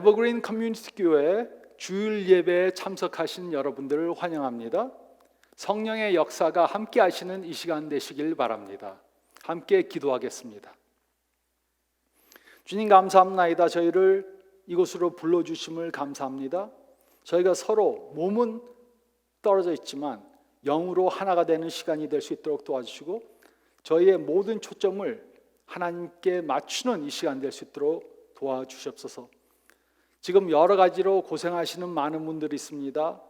에버그린 커뮤니티 교회 주일 예배에 참석하신 여러분들을 환영합니다. 성령의 역사가 함께 하시는 이 시간 되시길 바랍니다. 함께 기도하겠습니다. 주님 감사합나이다. 저희를 이곳으로 불러주심을 감사합니다. 저희가 서로 몸은 떨어져 있지만 영으로 하나가 되는 시간이 될 수 있도록 도와주시고 저희의 모든 초점을 하나님께 맞추는 이 시간 될 수 있도록 도와주시옵소서. 지금 여러 가지로 고생하시는 많은 분들이 있습니다.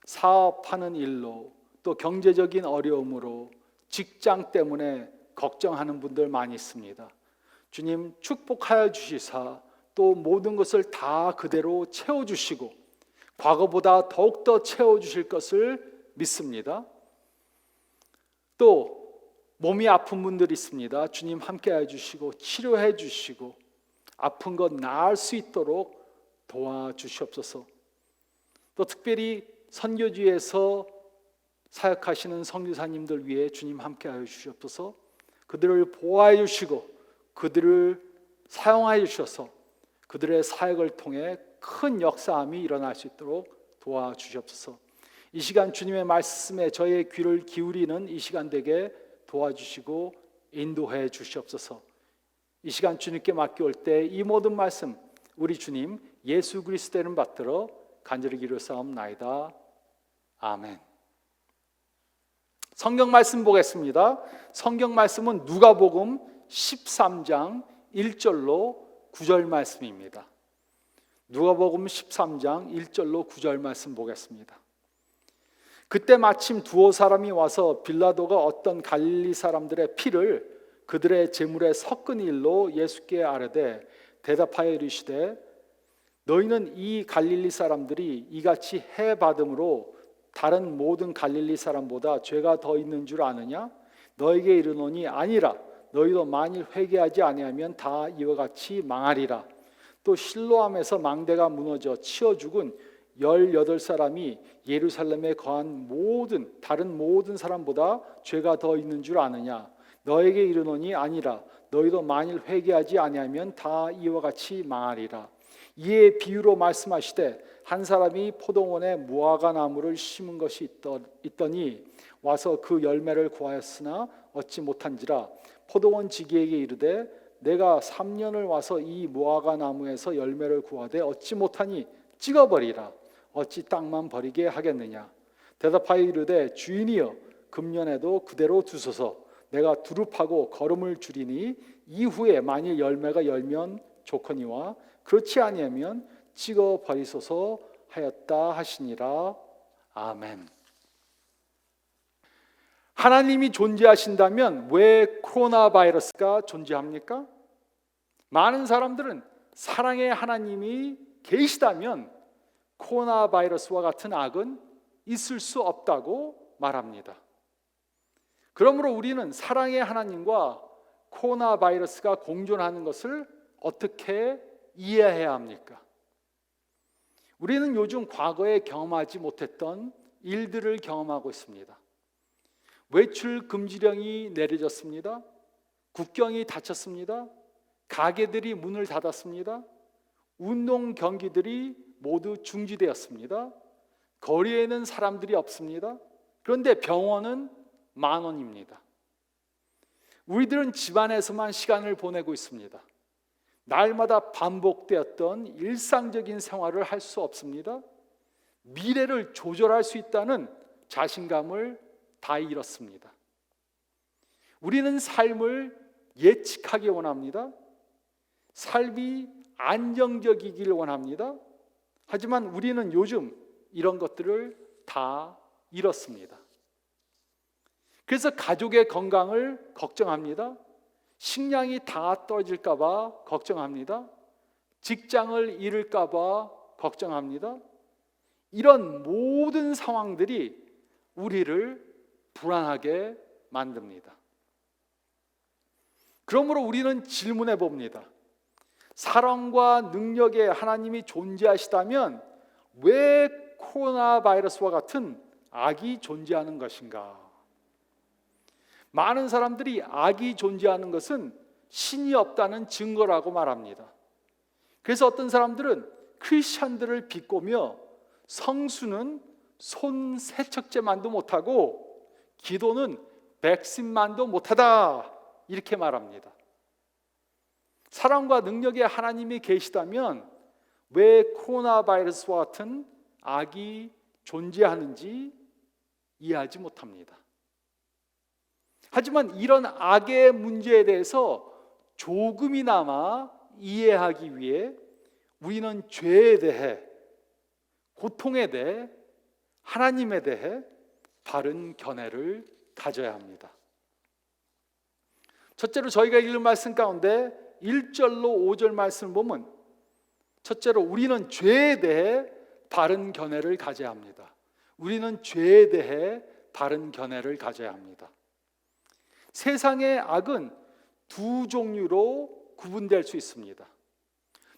사업하는 일로, 또 경제적인 어려움으로, 직장 때문에 걱정하는 분들 많이 있습니다. 주님 축복하여 주시사 또 모든 것을 다 그대로 채워주시고 과거보다 더욱더 채워주실 것을 믿습니다. 또 몸이 아픈 분들이 있습니다. 주님 함께해 주시고 치료해 주시고 아픈 것 나을 수 있도록 도와주시옵소서. 또 특별히 선교지에서 사역하시는 선교사님들 위해 주님 함께하여 주시옵소서. 그들을 보호하여 주시고 그들을 사용하여 주셔서 그들의 사역을 통해 큰 역사함이 일어날 수 있도록 도와주시옵소서. 이 시간 주님의 말씀에 저의 귀를 기울이는 이 시간 되게 도와주시고 인도해 주시옵소서. 이 시간 주님께 맡겨올 때 이 모든 말씀 우리 주님 예수 그리스도의 이름 받들어 간절히 기도사옵나이다. 아멘. 성경 말씀 보겠습니다. 성경 말씀은 누가복음 13장 1절로 9절 말씀입니다. 누가복음 13장 1절로 9절 말씀 보겠습니다. 그때 마침 두어 사람이 와서 빌라도가 어떤 갈릴리 사람들의 피를 그들의 제물에 섞은 일로 예수께 아뢰되 대답하여 이르시되 너희는 이 갈릴리 사람들이 이같이 해 받음으로 다른 모든 갈릴리 사람보다 죄가 더 있는 줄 아느냐? 너에게 이르노니 아니라 너희도 만일 회개하지 아니하면 다 이와 같이 망하리라. 또 실로암에서 망대가 무너져 치어 죽은 18사람이 예루살렘에 거한 다른 모든 사람보다 죄가 더 있는 줄 아느냐? 너에게 이르노니 아니라 너희도 만일 회개하지 아니하면 다 이와 같이 망하리라. 이에 비유로 말씀하시되 한 사람이 포도원에 무화과 나무를 심은 것이 있더니 와서 그 열매를 구하였으나 얻지 못한지라. 포도원 지기에게 이르되 내가 3년을 와서 이 무화과 나무에서 열매를 구하되 얻지 못하니 찍어버리라. 어찌 땅만 버리게 하겠느냐. 대답하여 이르되 주인이여 금년에도 그대로 두소서. 내가 두릅하고 거름을 줄이니 이후에 만일 열매가 열면 좋거니와 그렇지 아니하면 찍어버리소서 하였다 하시니라. 아멘. 하나님이 존재하신다면 왜 코로나 바이러스가 존재합니까? 많은 사람들은 사랑의 하나님이 계시다면 코로나 바이러스와 같은 악은 있을 수 없다고 말합니다. 그러므로 우리는 사랑의 하나님과 코로나 바이러스가 공존하는 것을 어떻게 이해해야 합니까? 우리는 요즘 과거에 경험하지 못했던 일들을 경험하고 있습니다. 외출 금지령이 내려졌습니다. 국경이 닫혔습니다. 가게들이 문을 닫았습니다. 운동 경기들이 모두 중지되었습니다. 거리에는 사람들이 없습니다. 그런데 병원은 만원입니다. 우리들은 집안에서만 시간을 보내고 있습니다. 날마다 반복되었던 일상적인 생활을 할 수 없습니다. 미래를 조절할 수 있다는 자신감을 다 잃었습니다. 우리는 삶을 예측하기 원합니다. 삶이 안정적이길 원합니다. 하지만 우리는 요즘 이런 것들을 다 잃었습니다. 그래서 가족의 건강을 걱정합니다. 식량이 다 떨어질까 봐 걱정합니다. 직장을 잃을까 봐 걱정합니다. 이런 모든 상황들이 우리를 불안하게 만듭니다. 그러므로 우리는 질문해 봅니다. 사랑과 능력의 하나님이 존재하시다면 왜 코로나 바이러스와 같은 악이 존재하는 것인가? 많은 사람들이 악이 존재하는 것은 신이 없다는 증거라고 말합니다. 그래서 어떤 사람들은 크리스천들을 비꼬며 성수는 손 세척제만도 못하고 기도는 백신만도 못하다 이렇게 말합니다. 사랑과 능력의 하나님이 계시다면 왜 코로나 바이러스와 같은 악이 존재하는지 이해하지 못합니다. 하지만 이런 악의 문제에 대해서 조금이나마 이해하기 위해 우리는 죄에 대해, 고통에 대해, 하나님에 대해 바른 견해를 가져야 합니다. 첫째로 저희가 읽은 말씀 가운데 1절로 5절 말씀을 보면 첫째로 우리는 죄에 대해 바른 견해를 가져야 합니다. 우리는 죄에 대해 바른 견해를 가져야 합니다. 세상의 악은 두 종류로 구분될 수 있습니다.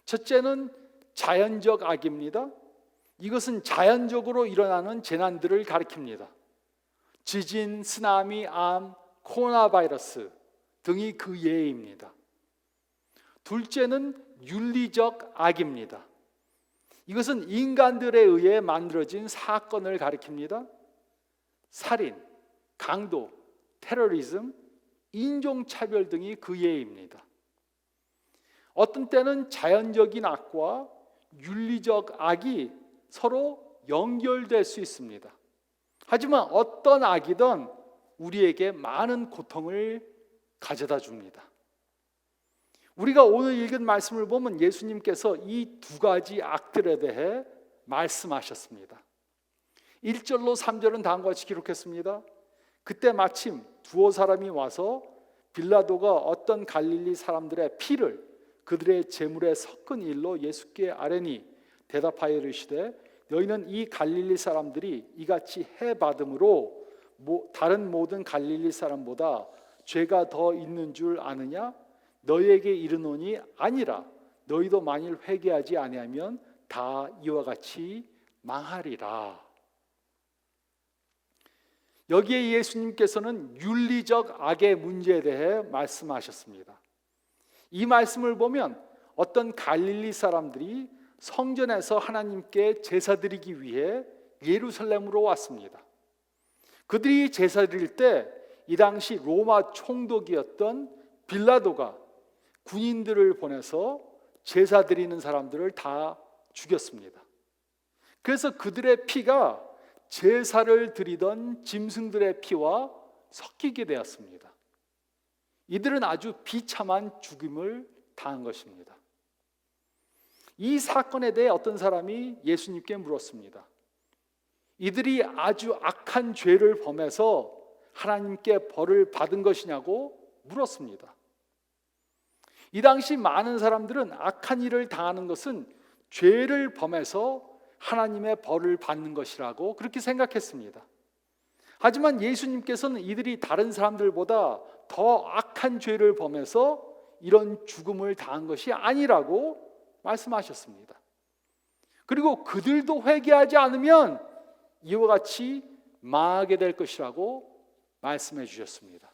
첫째는 자연적 악입니다. 이것은 자연적으로 일어나는 재난들을 가리킵니다. 지진, 쓰나미, 암, 코로나 바이러스 등이 그 예입니다. 둘째는 윤리적 악입니다. 이것은 인간들에 의해 만들어진 사건을 가리킵니다. 살인, 강도, 테러리즘, 인종차별 등이 그 예입니다. 어떤 때는 자연적인 악과 윤리적 악이 서로 연결될 수 있습니다. 하지만 어떤 악이든 우리에게 많은 고통을 가져다 줍니다. 우리가 오늘 읽은 말씀을 보면 예수님께서 이 두 가지 악들에 대해 말씀하셨습니다. 1절로 3절은 다음과 같이 기록했습니다. 그때 마침 두어 사람이 와서 빌라도가 어떤 갈릴리 사람들의 피를 그들의 제물에 섞은 일로 예수께 아뢰니 대답하여 이르시되 너희는 이 갈릴리 사람들이 이같이 해받음으로 다른 모든 갈릴리 사람보다 죄가 더 있는 줄 아느냐? 너희에게 이르노니 아니라 너희도 만일 회개하지 아니하면 다 이와 같이 망하리라. 여기에 예수님께서는 윤리적 악의 문제에 대해 말씀하셨습니다. 이 말씀을 보면 어떤 갈릴리 사람들이 성전에서 하나님께 제사 드리기 위해 예루살렘으로 왔습니다. 그들이 제사 드릴 때 이 당시 로마 총독이었던 빌라도가 군인들을 보내서 제사 드리는 사람들을 다 죽였습니다. 그래서 그들의 피가 제사를 드리던 짐승들의 피와 섞이게 되었습니다. 이들은 아주 비참한 죽임을 당한 것입니다. 이 사건에 대해 어떤 사람이 예수님께 물었습니다. 이들이 아주 악한 죄를 범해서 하나님께 벌을 받은 것이냐고 물었습니다. 이 당시 많은 사람들은 악한 일을 당하는 것은 죄를 범해서 하나님의 벌을 받는 것이라고 그렇게 생각했습니다. 하지만 예수님께서는 이들이 다른 사람들보다 더 악한 죄를 범해서 이런 죽음을 당한 것이 아니라고 말씀하셨습니다. 그리고 그들도 회개하지 않으면 이와 같이 망하게 될 것이라고 말씀해 주셨습니다.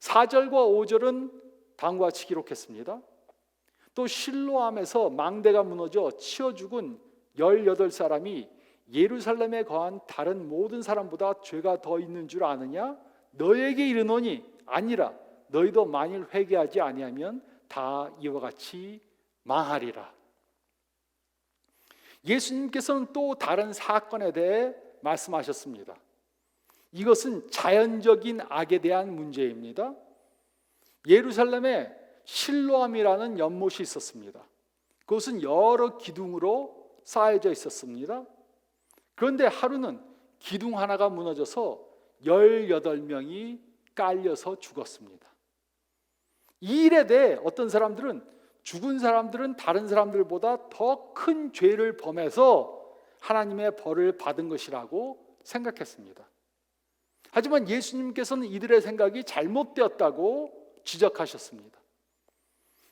4절과 5절은 다음과 같이 기록했습니다. 또 실로암에서 망대가 무너져 치어 죽은 18사람이 예루살렘에 거한 다른 모든 사람보다 죄가 더 있는 줄 아느냐? 너에게 이르노니 아니라 너희도 만일 회개하지 아니하면 다 이와 같이 망하리라. 예수님께서는 또 다른 사건에 대해 말씀하셨습니다. 이것은 자연적인 악에 대한 문제입니다. 예루살렘에 실로암이라는 연못이 있었습니다. 그것은 여러 기둥으로 쌓여져 있었습니다. 그런데 하루는 기둥 하나가 무너져서 18명이 깔려서 죽었습니다. 이 일에 대해 어떤 사람들은 죽은 사람들은 다른 사람들보다 더 큰 죄를 범해서 하나님의 벌을 받은 것이라고 생각했습니다. 하지만 예수님께서는 이들의 생각이 잘못되었다고 지적하셨습니다.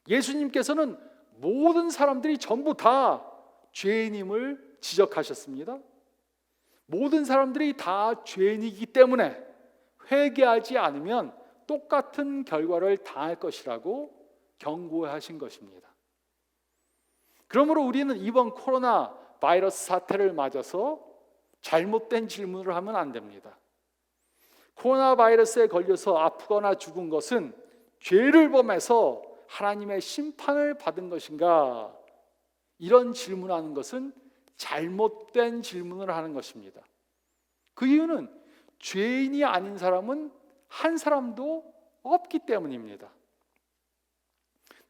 예수님께서는 모든 사람들이 전부 다 죄인임을 지적하셨습니다. 모든 사람들이 다 죄인이기 때문에 회개하지 않으면 똑같은 결과를 당할 것이라고 경고하신 것입니다. 그러므로 우리는 이번 코로나 바이러스 사태를 맞아서 잘못된 질문을 하면 안 됩니다. 코로나 바이러스에 걸려서 아프거나 죽은 것은 죄를 범해서 하나님의 심판을 받은 것인가? 이런 질문하는 것은 잘못된 질문을 하는 것입니다. 그 이유는 죄인이 아닌 사람은 한 사람도 없기 때문입니다.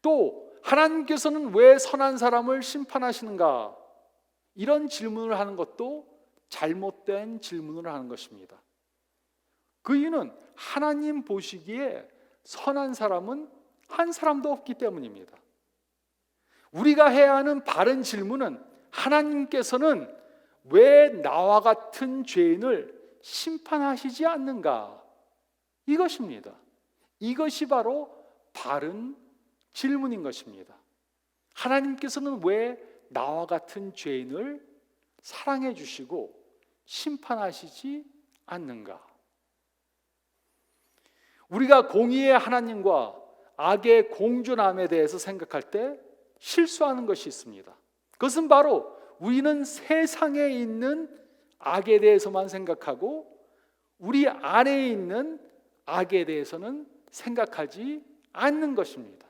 또 하나님께서는 왜 선한 사람을 심판하시는가? 이런 질문을 하는 것도 잘못된 질문을 하는 것입니다. 그 이유는 하나님 보시기에 선한 사람은 한 사람도 없기 때문입니다. 우리가 해야 하는 바른 질문은 하나님께서는 왜 나와 같은 죄인을 심판하시지 않는가? 이것입니다. 이것이 바로 바른 질문인 것입니다. 하나님께서는 왜 나와 같은 죄인을 사랑해 주시고 심판하시지 않는가? 우리가 공의의 하나님과 악의 공존함에 대해서 생각할 때 실수하는 것이 있습니다. 그것은 바로 우리는 세상에 있는 악에 대해서만 생각하고 우리 안에 있는 악에 대해서는 생각하지 않는 것입니다.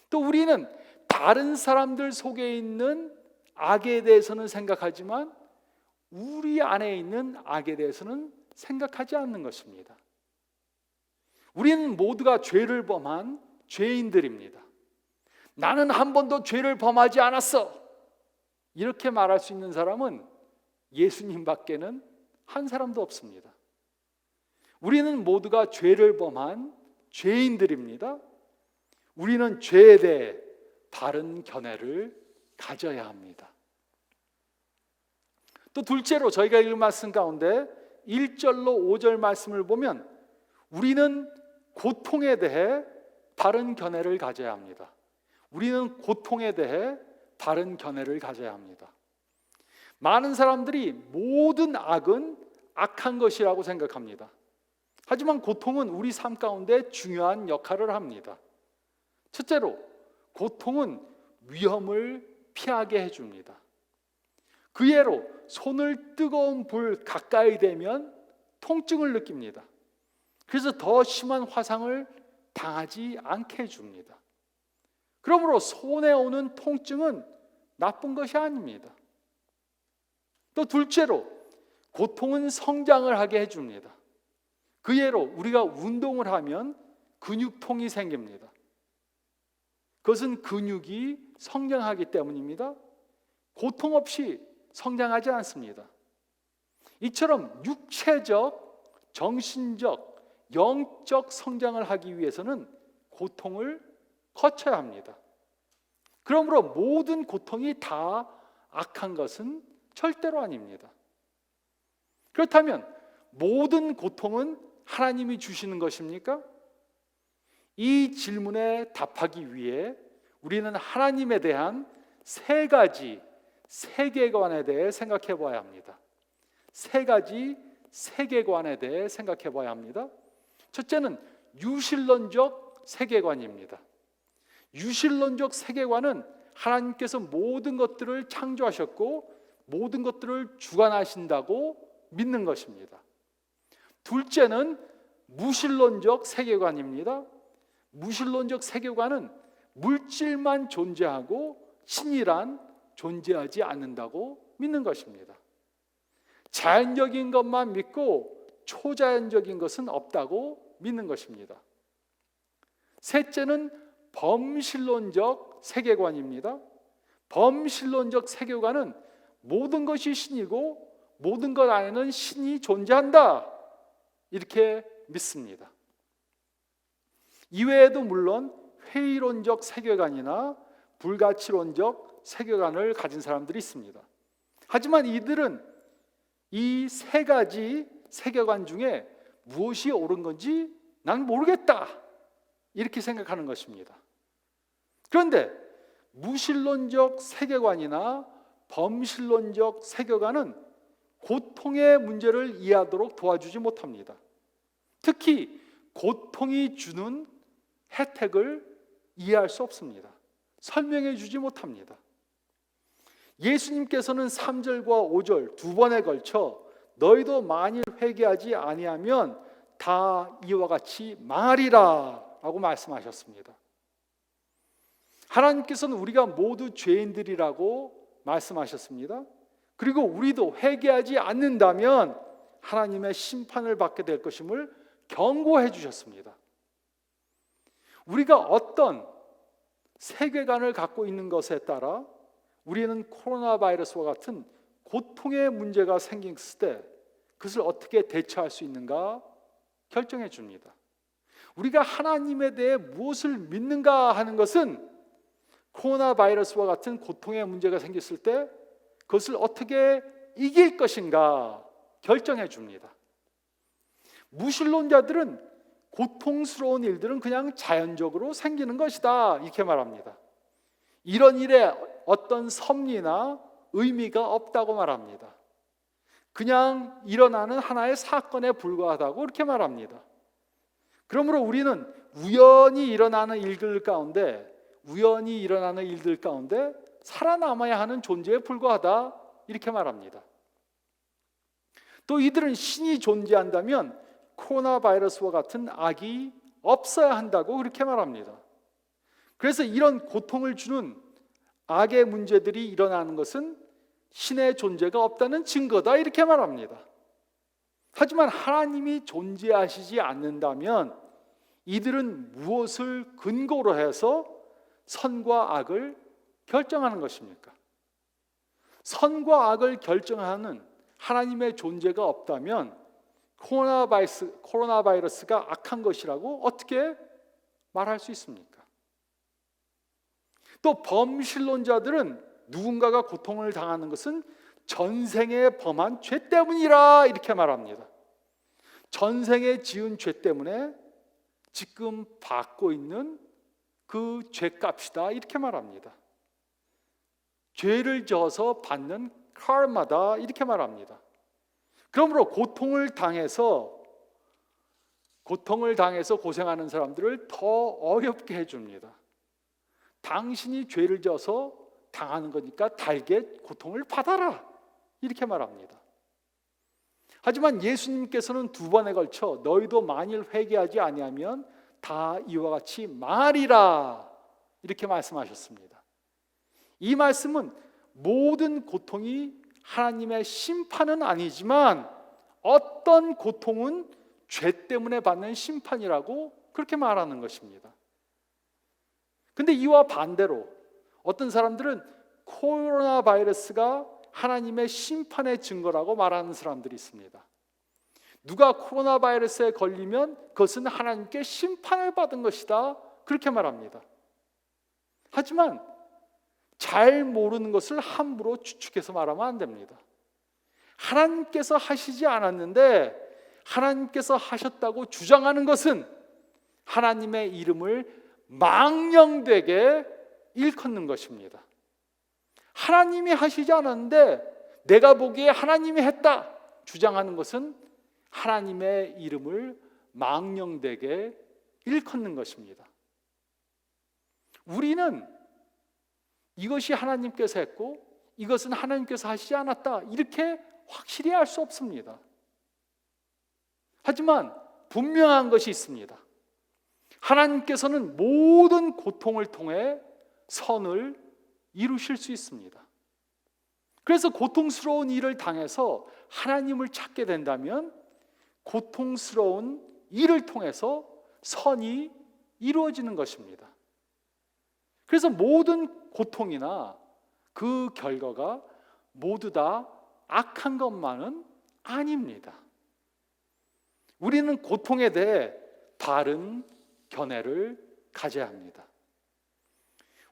또 우리는 다른 사람들 속에 있는 악에 대해서는 생각하지만 우리 안에 있는 악에 대해서는 생각하지 않는 것입니다. 우리는 모두가 죄를 범한 죄인들입니다. 나는 한 번도 죄를 범하지 않았어. 이렇게 말할 수 있는 사람은 예수님밖에는 한 사람도 없습니다. 우리는 모두가 죄를 범한 죄인들입니다. 우리는 죄에 대해 바른 견해를 가져야 합니다. 또 둘째로 저희가 읽은 말씀 가운데 1절로 5절 말씀을 보면 우리는 고통에 대해 바른 견해를 가져야 합니다. 우리는 고통에 대해 바른 견해를 가져야 합니다. 많은 사람들이 모든 악은 악한 것이라고 생각합니다. 하지만 고통은 우리 삶 가운데 중요한 역할을 합니다. 첫째로, 고통은 위험을 피하게 해줍니다. 그 예로 손을 뜨거운 불 가까이 대면 통증을 느낍니다. 그래서 더 심한 화상을 당하지 않게 해줍니다. 그러므로 손에 오는 통증은 나쁜 것이 아닙니다. 또 둘째로, 고통은 성장을 하게 해줍니다. 그 예로 우리가 운동을 하면 근육통이 생깁니다. 그것은 근육이 성장하기 때문입니다. 고통 없이 성장하지 않습니다. 이처럼 육체적, 정신적, 영적 성장을 하기 위해서는 고통을 거쳐야 합니다. 그러므로 모든 고통이 다 악한 것은 절대로 아닙니다. 그렇다면 모든 고통은 하나님이 주시는 것입니까? 이 질문에 답하기 위해 우리는 하나님에 대한 세 가지 세계관에 대해 생각해 봐야 합니다. 세 가지 세계관에 대해 생각해 봐야 합니다. 첫째는 유실론적 세계관입니다. 유실론적 세계관은 하나님께서 모든 것들을 창조하셨고 모든 것들을 주관하신다고 믿는 것입니다. 둘째는 무실론적 세계관입니다. 무실론적 세계관은 물질만 존재하고 신이란 존재하지 않는다고 믿는 것입니다. 자연적인 것만 믿고 초자연적인 것은 없다고 믿는 것입니다. 셋째는 범실론적 세계관입니다. 범실론적 세계관은 모든 것이 신이고 모든 것 안에는 신이 존재한다, 이렇게 믿습니다. 이외에도 물론 회의론적 세계관이나 불가치론적 세계관을 가진 사람들이 있습니다. 하지만 이들은 이 세 가지 세계관 중에 무엇이 옳은 건지 난 모르겠다, 이렇게 생각하는 것입니다. 그런데 무신론적 세계관이나 범신론적 세계관은 고통의 문제를 이해하도록 도와주지 못합니다. 특히 고통이 주는 혜택을 이해할 수 없습니다. 설명해 주지 못합니다. 예수님께서는 3절과 5절 두 번에 걸쳐 너희도 만일 회개하지 아니하면 다 이와 같이 망하리라 라고 말씀하셨습니다. 하나님께서는 우리가 모두 죄인들이라고 말씀하셨습니다. 그리고 우리도 회개하지 않는다면 하나님의 심판을 받게 될 것임을 경고해 주셨습니다. 우리가 어떤 세계관을 갖고 있는 것에 따라 우리는 코로나 바이러스와 같은 고통의 문제가 생겼을 때 그것을 어떻게 대처할 수 있는가 결정해 줍니다. 우리가 하나님에 대해 무엇을 믿는가 하는 것은 코로나 바이러스와 같은 고통의 문제가 생겼을 때 그것을 어떻게 이길 것인가 결정해 줍니다. 무신론자들은 고통스러운 일들은 그냥 자연적으로 생기는 것이다 이렇게 말합니다. 이런 일에 어떤 섭리나 의미가 없다고 말합니다. 그냥 일어나는 하나의 사건에 불과하다고 그렇게 말합니다. 그러므로 우리는 우연히 일어나는 일들 가운데 살아남아야 하는 존재에 불과하다 이렇게 말합니다. 또 이들은 신이 존재한다면 코로나 바이러스와 같은 악이 없어야 한다고 그렇게 말합니다. 그래서 이런 고통을 주는 악의 문제들이 일어나는 것은 신의 존재가 없다는 증거다 이렇게 말합니다. 하지만 하나님이 존재하시지 않는다면 이들은 무엇을 근거로 해서 선과 악을 결정하는 것입니까? 선과 악을 결정하는 하나님의 존재가 없다면 코로나 바이러스가 악한 것이라고 어떻게 말할 수 있습니까? 또 범신론자들은 누군가가 고통을 당하는 것은 전생에 범한 죄 때문이라 이렇게 말합니다. 전생에 지은 죄 때문에 지금 받고 있는 그 죄값이다 이렇게 말합니다. 죄를 져서 받는 카르마다 이렇게 말합니다. 그러므로 고통을 당해서 고생하는 사람들을 더 어렵게 해줍니다. 당신이 죄를 져서 당하는 거니까 달게 고통을 받아라 이렇게 말합니다. 하지만 예수님께서는 두 번에 걸쳐 너희도 만일 회개하지 아니하면 다 이와 같이 망하리라 이렇게 말씀하셨습니다. 이 말씀은 모든 고통이 하나님의 심판은 아니지만 어떤 고통은 죄 때문에 받는 심판이라고 그렇게 말하는 것입니다. 근데 이와 반대로 어떤 사람들은 코로나 바이러스가 하나님의 심판의 증거라고 말하는 사람들이 있습니다. 누가 코로나 바이러스에 걸리면 그것은 하나님께 심판을 받은 것이다 그렇게 말합니다. 하지만 잘 모르는 것을 함부로 추측해서 말하면 안 됩니다. 하나님께서 하시지 않았는데 하나님께서 하셨다고 주장하는 것은 하나님의 이름을 망령되게 일컫는 것입니다. 하나님이 하시지 않았는데 내가 보기에 하나님이 했다 주장하는 것은 하나님의 이름을 망령되게 일컫는 것입니다. 우리는 이것이 하나님께서 했고 이것은 하나님께서 하시지 않았다 이렇게 확실히 알 수 없습니다. 하지만 분명한 것이 있습니다. 하나님께서는 모든 고통을 통해 선을 이루실 수 있습니다. 그래서 고통스러운 일을 당해서 하나님을 찾게 된다면 고통스러운 일을 통해서 선이 이루어지는 것입니다. 그래서 모든 고통이나 그 결과가 모두 다 악한 것만은 아닙니다. 우리는 고통에 대해 바른 견해를 가져야 합니다.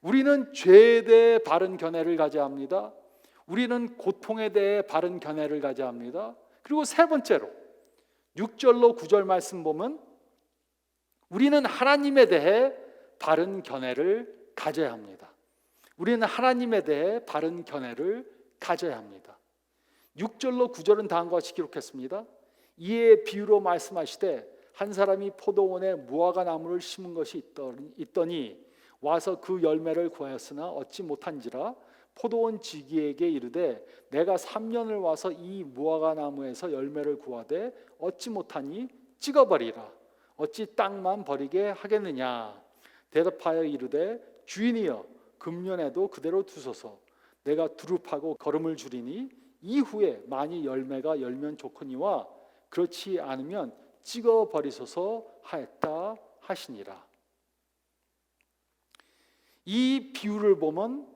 우리는 죄에 대해 바른 견해를 가져야 합니다. 우리는 고통에 대해 바른 견해를 가져야 합니다. 그리고 세 번째로 6절로 9절 말씀 보면 우리는 하나님에 대해 바른 견해를 가져야 합니다. 우리는 하나님에 대해 바른 견해를 가져야 합니다. 6절로 9절은 다음과 같이 기록했습니다. 이에 비유로 말씀하시되 한 사람이 포도원에 무화과 나무를 심은 것이 있더니 와서 그 열매를 구하였으나 얻지 못한지라 포도원 지기에게 이르되 내가 3년을 와서 이 무화과 나무에서 열매를 구하되 얻지 못하니 찍어버리라. 어찌 땅만 버리게 하겠느냐. 대답하여 이르되 주인이여 금년에도 그대로 두소서. 내가 두릅하고 거름을 줄이니 이후에 만일 열매가 열면 좋거니와 그렇지 않으면 찍어버리소서 하였다 하시니라. 이 비유를 보면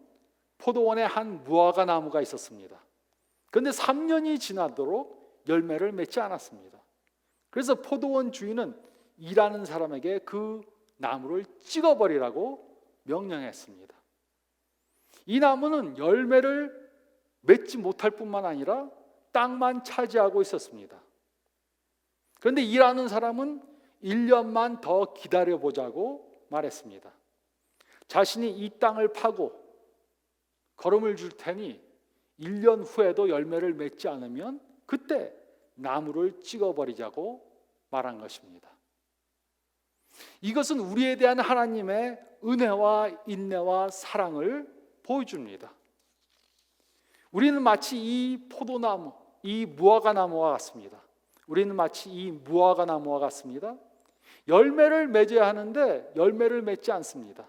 포도원에 한 무화과 나무가 있었습니다. 그런데 3년이 지나도록 열매를 맺지 않았습니다. 그래서 포도원 주인은 일하는 사람에게 그 나무를 찍어버리라고 명령했습니다. 이 나무는 열매를 맺지 못할 뿐만 아니라 땅만 차지하고 있었습니다. 그런데 일하는 사람은 1년만 더 기다려보자고 말했습니다. 자신이 이 땅을 파고 거름을 줄 테니 1년 후에도 열매를 맺지 않으면 그때 나무를 찍어버리자고 말한 것입니다. 이것은 우리에 대한 하나님의 은혜와 인내와 사랑을 보여줍니다. 우리는 마치 이 포도나무, 이 무화과 나무와 같습니다. 우리는 마치 이 무화과 나무와 같습니다. 열매를 맺어야 하는데 열매를 맺지 않습니다.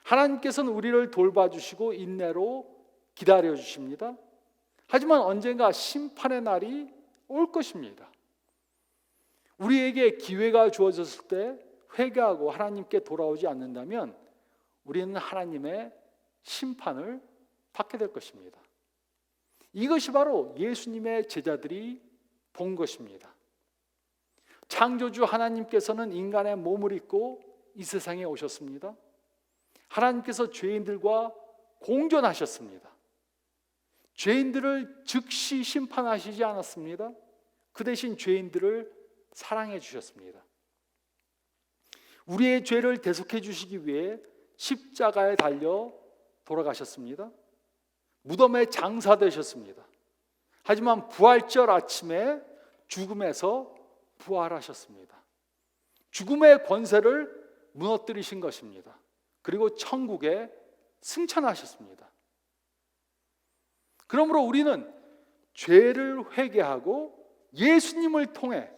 하나님께서는 우리를 돌봐주시고 인내로 기다려주십니다. 하지만 언젠가 심판의 날이 올 것입니다. 우리에게 기회가 주어졌을 때 회개하고 하나님께 돌아오지 않는다면 우리는 하나님의 심판을 받게 될 것입니다. 이것이 바로 예수님의 제자들이 본 것입니다. 창조주 하나님께서는 인간의 몸을 입고 이 세상에 오셨습니다. 하나님께서 죄인들과 공존하셨습니다. 죄인들을 즉시 심판하시지 않았습니다. 그 대신 죄인들을 사랑해 주셨습니다. 우리의 죄를 대속해 주시기 위해 십자가에 달려 돌아가셨습니다. 무덤에 장사되셨습니다. 하지만 부활절 아침에 죽음에서 부활하셨습니다. 죽음의 권세를 무너뜨리신 것입니다. 그리고 천국에 승천하셨습니다. 그러므로 우리는 죄를 회개하고 예수님을 통해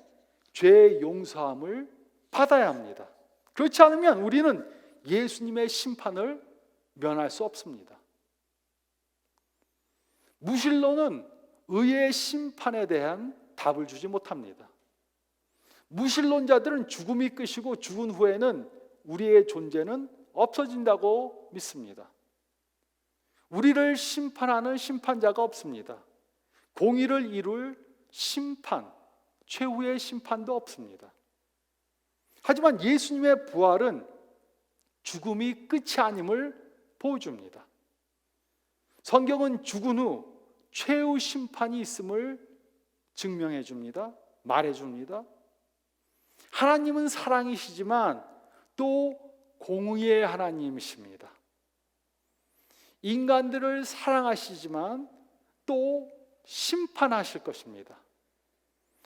죄의 용서함을 받아야 합니다. 그렇지 않으면 우리는 예수님의 심판을 면할 수 없습니다. 무신론은 의의 심판에 대한 답을 주지 못합니다. 무신론자들은 죽음이 끝이고 죽은 후에는 우리의 존재는 없어진다고 믿습니다. 우리를 심판하는 심판자가 없습니다. 공의를 이룰 심판, 최후의 심판도 없습니다. 하지만 예수님의 부활은 죽음이 끝이 아님을 보여줍니다. 성경은 죽은 후 최후 심판이 있음을 증명해 줍니다. 말해 줍니다. 하나님은 사랑이시지만 또 공의의 하나님이십니다. 인간들을 사랑하시지만 또 심판하실 것입니다.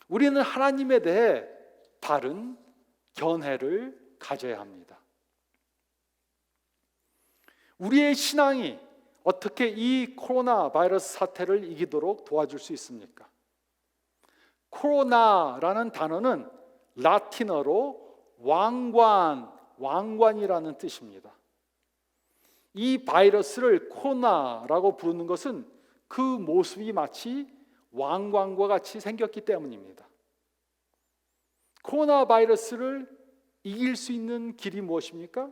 우리는 하나님에 대해 바른 견해를 가져야 합니다. 우리의 신앙이 어떻게 이 코로나 바이러스 사태를 이기도록 도와줄 수 있습니까? 코로나라는 단어는 라틴어로 왕관이라는 뜻입니다. 이 바이러스를 코로나라고 부르는 것은 그 모습이 마치 왕관과 같이 생겼기 때문입니다. 코로나 바이러스를 이길 수 있는 길이 무엇입니까?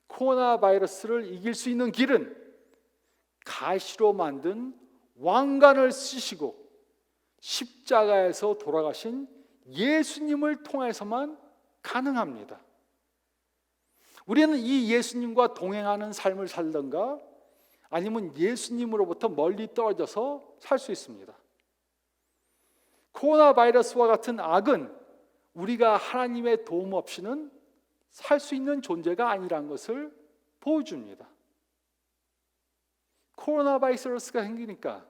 코로나 바이러스를 이길 수 있는 길은 가시로 만든 왕관을 쓰시고 십자가에서 돌아가신 예수님을 통해서만 가능합니다. 우리는 이 예수님과 동행하는 삶을 살던가 아니면 예수님으로부터 멀리 떨어져서 살 수 있습니다. 코로나 바이러스와 같은 악은 우리가 하나님의 도움 없이는 살 수 있는 존재가 아니라는 것을 보여줍니다. 코로나 바이러스가 생기니까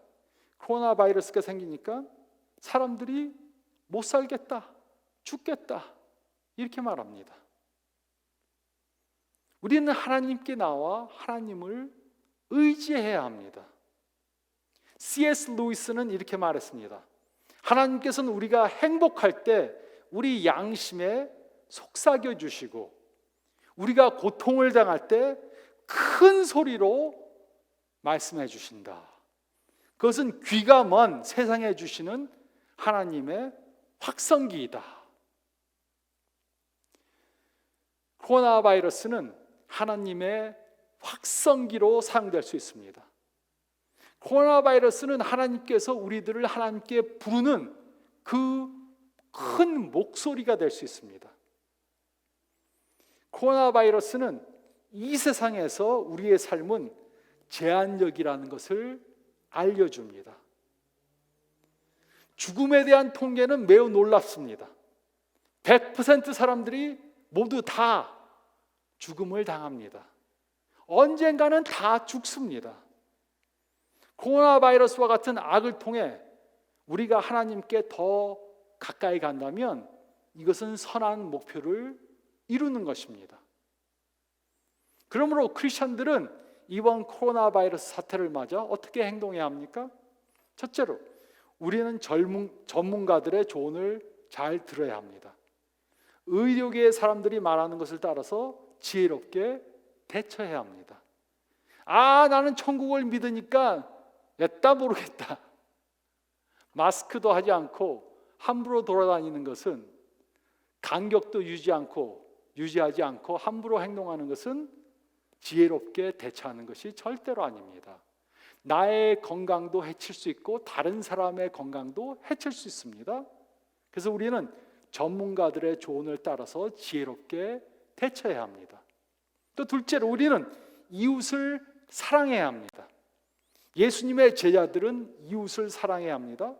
사람들이 못 살겠다, 죽겠다 이렇게 말합니다. 우리는 하나님께 나와 하나님을 의지해야 합니다. C.S. 루이스는 이렇게 말했습니다. 하나님께서는 우리가 행복할 때 우리 양심에 속삭여 주시고, 우리가 고통을 당할 때 큰 소리로 말씀해 주신다. 그것은 귀가 먼 세상에 주시는 하나님의 확성기이다. 코로나 바이러스는 하나님의 확성기로 사용될 수 있습니다. 코로나 바이러스는 하나님께서 우리들을 하나님께 부르는 그 큰 목소리가 될 수 있습니다. 코로나 바이러스는 이 세상에서 우리의 삶은 제한적이라는 것을 알려줍니다. 죽음에 대한 통계는 매우 놀랍습니다. 100% 사람들이 모두 다 죽음을 당합니다. 언젠가는 다 죽습니다. 코로나 바이러스와 같은 악을 통해 우리가 하나님께 더 가까이 간다면 이것은 선한 목표를 이루는 것입니다. 그러므로 크리스천들은 이번 코로나 바이러스 사태를 맞아 어떻게 행동해야 합니까? 첫째로, 우리는 전문가들의 조언을 잘 들어야 합니다. 의료계의 사람들이 말하는 것을 따라서 지혜롭게 대처해야 합니다. 나는 천국을 믿으니까 냈다 모르겠다. 마스크도 하지 않고 함부로 돌아다니는 것은, 간격도 유지하지 않고 함부로 행동하는 것은 지혜롭게 대처하는 것이 절대로 아닙니다. 나의 건강도 해칠 수 있고 다른 사람의 건강도 해칠 수 있습니다. 그래서 우리는 전문가들의 조언을 따라서 지혜롭게 대처해야 합니다. 또 둘째로, 우리는 이웃을 사랑해야 합니다. 예수님의 제자들은 이웃을 사랑해야 합니다.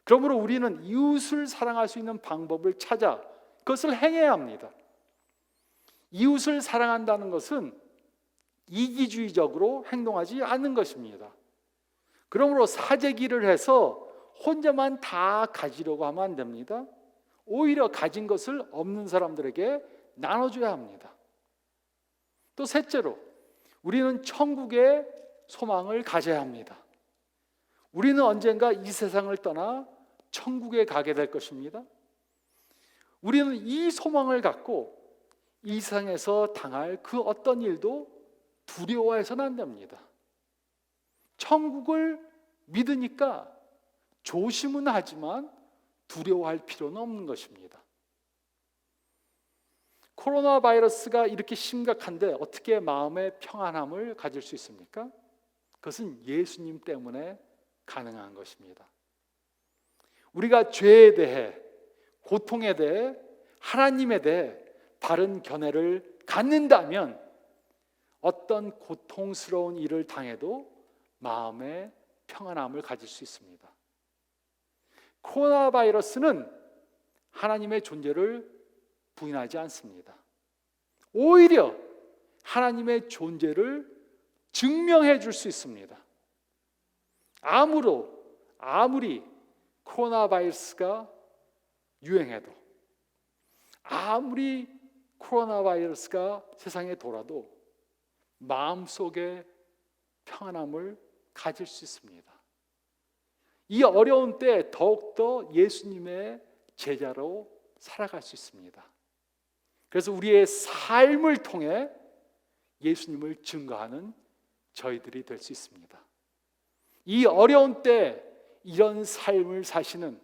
그러므로 우리는 이웃을 사랑할 수 있는 방법을 찾아 그것을 행해야 합니다. 이웃을 사랑한다는 것은 이기주의적으로 행동하지 않는 것입니다. 그러므로 사재기를 해서 혼자만 다 가지려고 하면 안 됩니다. 오히려 가진 것을 없는 사람들에게 나눠줘야 합니다. 또 셋째로, 우리는 천국의 소망을 가져야 합니다. 우리는 언젠가 이 세상을 떠나 천국에 가게 될 것입니다. 우리는 이 소망을 갖고 이 세상에서 당할 그 어떤 일도 두려워해서는 안 됩니다. 천국을 믿으니까 조심은 하지만 두려워할 필요는 없는 것입니다. 코로나 바이러스가 이렇게 심각한데 어떻게 마음의 평안함을 가질 수 있습니까? 그것은 예수님 때문에 가능한 것입니다. 우리가 죄에 대해, 고통에 대해, 하나님에 대해 바른 견해를 갖는다면 어떤 고통스러운 일을 당해도 마음의 평안함을 가질 수 있습니다. 코로나 바이러스는 하나님의 존재를 부인하지 않습니다. 오히려 하나님의 존재를 증명해 줄 수 있습니다. 아무리 코로나 바이러스가 유행해도, 아무리 코로나 바이러스가 세상에 돌아도 마음속에 평안함을 가질 수 있습니다. 이 어려운 때 더욱더 예수님의 제자로 살아갈 수 있습니다. 그래서 우리의 삶을 통해 예수님을 증거하는 저희들이 될 수 있습니다. 이 어려운 때 이런 삶을 사시는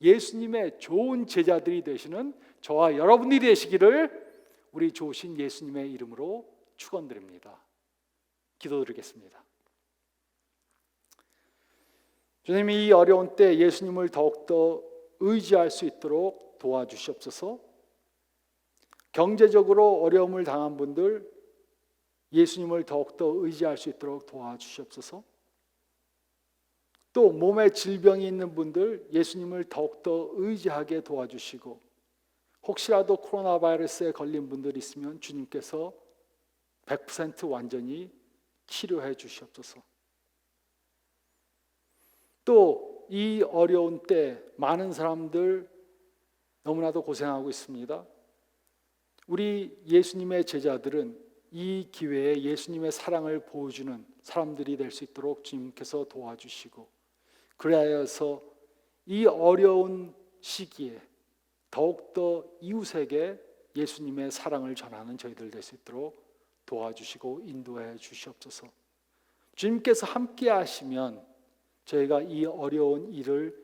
예수님의 좋은 제자들이 되시는 저와 여러분이 되시기를 우리 좋으신 예수님의 이름으로 축원드립니다. 기도드리겠습니다. 주님, 이 어려운 때 예수님을 더욱더 의지할 수 있도록 도와주시옵소서. 경제적으로 어려움을 당한 분들 예수님을 더욱더 의지할 수 있도록 도와주시옵소서. 또 몸에 질병이 있는 분들 예수님을 더욱더 의지하게 도와주시고, 혹시라도 코로나 바이러스에 걸린 분들 있으면 주님께서 100% 완전히 치료해 주시옵소서. 또 이 어려운 때 많은 사람들 너무나도 고생하고 있습니다. 우리 예수님의 제자들은 이 기회에 예수님의 사랑을 보여주는 사람들이 될 수 있도록 주님께서 도와주시고, 그래서 이 어려운 시기에 더욱더 이웃에게 예수님의 사랑을 전하는 저희들 될 수 있도록 도와주시고 인도해 주시옵소서. 주님께서 함께 하시면 저희가 이 어려운 일을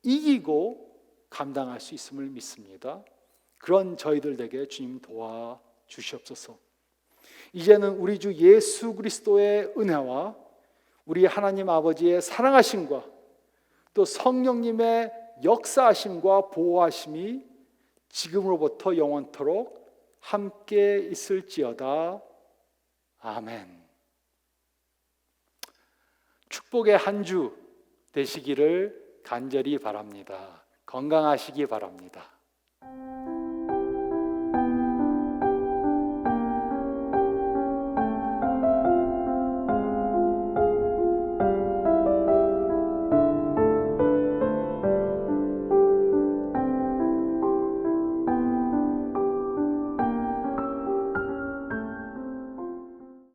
이기고 감당할 수 있음을 믿습니다. 그런 저희들 에게 주님 도와주시옵소서. 이제는 우리 주 예수 그리스도의 은혜와 우리 하나님 아버지의 사랑하심과 또 성령님의 역사하심과 보호하심이 지금으로부터 영원토록 함께 있을지어다. 아멘. 축복의 한 주 되시기를 간절히 바랍니다. 건강하시기 바랍니다.